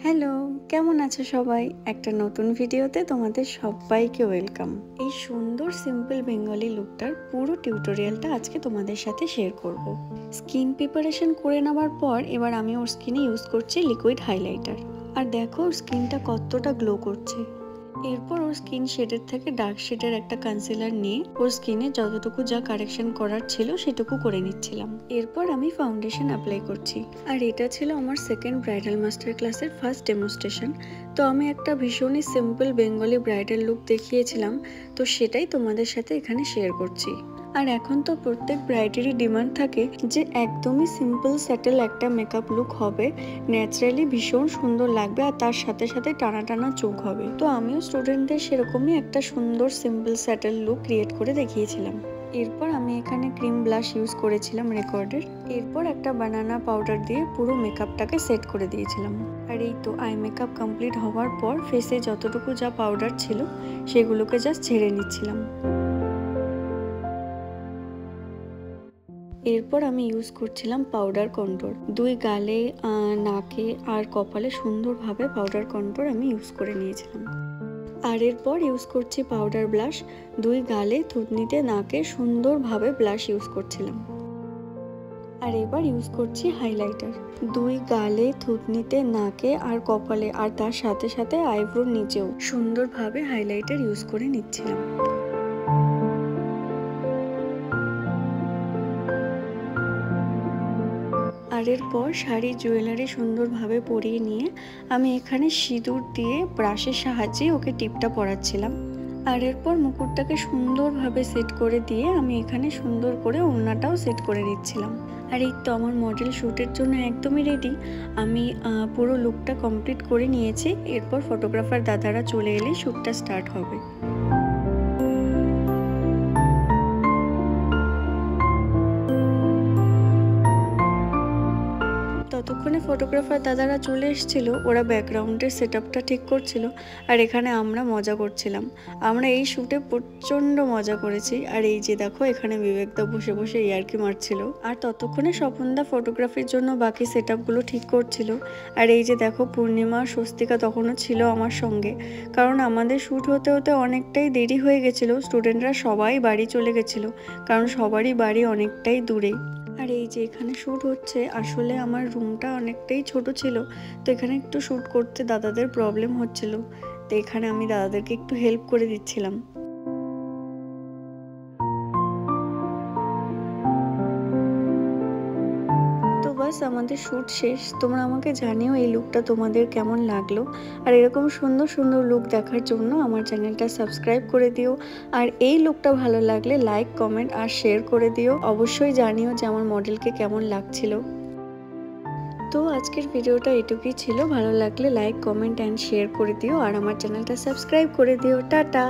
Hello, কেমন আছো সবাই? একটা নতুন ভিডিওতে তোমাদের সবাইকে ওয়েলকাম। এই সুন্দর সিম্পল বেঙ্গলি লুকটার পুরো টিউটোরিয়ালটা আজকে তোমাদের সাথে শেয়ার করব। স্কিন প্রিপারেশন করে নেওয়ার পর এবার আমি ওর স্কিনে ইউজ করছি লিকুইড হাইলাইটার। আর দেখো ওর স্কিনটা কতটা গ্লো করছে। এরপর ওর স্কিন শেডের থেকে ডার্ক শেডের একটা কনসিলার নিয়ে ওর স্কিনে যতটুকু যা কারেকশন করার ছিল সেটুকু করে নিচ্ছিলাম। এরপর আমি ফাউন্ডেশন অ্যাপ্লাই করছি। আর এটা ছিল আমার সেকেন্ড ব্রাইডাল মাস্টার ক্লাসের ফার্স্ট ডেমনস্ট্রেশন। তো আমি একটা ভীষণই সিম্পল বেঙ্গলি ব্রাইডাল লুক দেখিয়েছিলাম, তো সেটাই তোমাদের সাথে এখানে শেয়ার করছি। আর এখন তো প্রত্যেক ব্রাইডেরই ডিমান্ড থাকে যে একদমই সিম্পল স্যাটেল একটা মেকআপ লুক হবে, ন্যাচারালি ভীষণ সুন্দর লাগবে আর তার সাথে সাথে টানা টানা চোখ হবে। তো আমিও স্টুডেন্টদের সেরকমই একটা সুন্দর সিম্পল স্যাটেল লুক ক্রিয়েট করে দেখিয়েছিলাম। এরপর আমি এখানে ক্রিম ব্লাশ ইউজ করেছিলাম রেকর্ডের। এরপর একটা বানানা পাউডার দিয়ে পুরো মেকআপটাকে সেট করে দিয়েছিলাম। আর এই তো আই মেকআপ কমপ্লিট হওয়ার পর ফেসে যতটুকু যা পাউডার ছিল সেগুলোকে জাস্ট ঝেড়ে নিচ্ছিলাম। এরপর আমি ইউজ করছিলাম পাউডার কন্ট্রোল। দুই গালে, নাকে আর কপালে সুন্দরভাবে পাউডার কন্ট্রোল আমি ইউজ করে নিয়েছিলাম। আর এরপর ইউজ করছি পাউডার ব্লাশ। দুই গালে, থুতনিতে, নাকে সুন্দরভাবে ব্লাশ ইউজ করছিলাম। আর এবার ইউজ করছি হাইলাইটার। দুই গালে, থুতনিতে, নাকে আর কপালে আর তার সাথে সাথে আইব্রোর নিচেও সুন্দরভাবে হাইলাইটার ইউজ করে নিচ্ছিলাম। আর এরপর শাড়ি জুয়েলারি সুন্দরভাবে পরিয়ে নিয়ে আমি এখানে সিঁদুর দিয়ে ব্রাশের সাহায্যে ওকে টিপটা পরাচ্ছিলাম। আর এরপর মুকুটটাকে সুন্দরভাবে সেট করে দিয়ে আমি এখানে সুন্দর করে ওড়নাটাও সেট করে নিচ্ছিলাম। আর এই তো আমার মডেল শ্যুটের জন্য একদমই রেডি। আমি পুরো লুকটা কমপ্লিট করে নিয়েছি। এরপর ফটোগ্রাফার দাদারা চলে এলে শ্যুটটা স্টার্ট হবে। ততক্ষণে ফটোগ্রাফার দাদারা চলে এসেছিল। ওরা ব্যাকগ্রাউন্ডের সেটআপটা ঠিক করছিল আর এখানে আমরা মজা করছিলাম। আমরা এই শ্যুটে প্রচণ্ড মজা করেছি। আর এই যে দেখো এখানে বিবেকদা বসে বসে ইয়ার্কি মারছিল। আর ততক্ষণে স্বপনদা ফটোগ্রাফির জন্য বাকি সেটআপগুলো ঠিক করছিল। আর এই যে দেখো পূর্ণিমা, স্বস্তিকা তখনও ছিল আমার সঙ্গে, কারণ আমাদের শ্যুট হতে হতে অনেকটাই দেরি হয়ে গেছিলো। স্টুডেন্টরা সবাই বাড়ি চলে গেছিলো, কারণ সবারই বাড়ি অনেকটাই দূরে। আর এই যে এখানে শ্যুট হচ্ছে, আসলে আমার রুমটা অনেকটাই ছোট ছিল, তো এখানে একটু শ্যুট করতে দাদাদের প্রবলেম হচ্ছিল, তো এখানে আমি দাদাদেরকে একটু হেল্প করে দিচ্ছিলাম। তো বাস আমাদের শ্যুট শেষ। তোমরা আমাকে জানিও এই লুকটা তোমাদের কেমন লাগলো। আর এরকম সুন্দর সুন্দর লুক দেখার জন্য আমার চ্যানেলটা সাবস্ক্রাইব করে দিও। আর এই লুকটা ভালো লাগলে লাইক, কমেন্ট আর শেয়ার করে দিও। অবশ্যই জানিও যে আমার মডেলকে কেমন লাগছিল। তো আজকের ভিডিওটা এটুকুই ছিল। ভালো লাগলে লাইক, কমেন্ট অ্যান্ড শেয়ার করে দিও আর আমার চ্যানেলটা সাবস্ক্রাইব করে দিও। টাটা।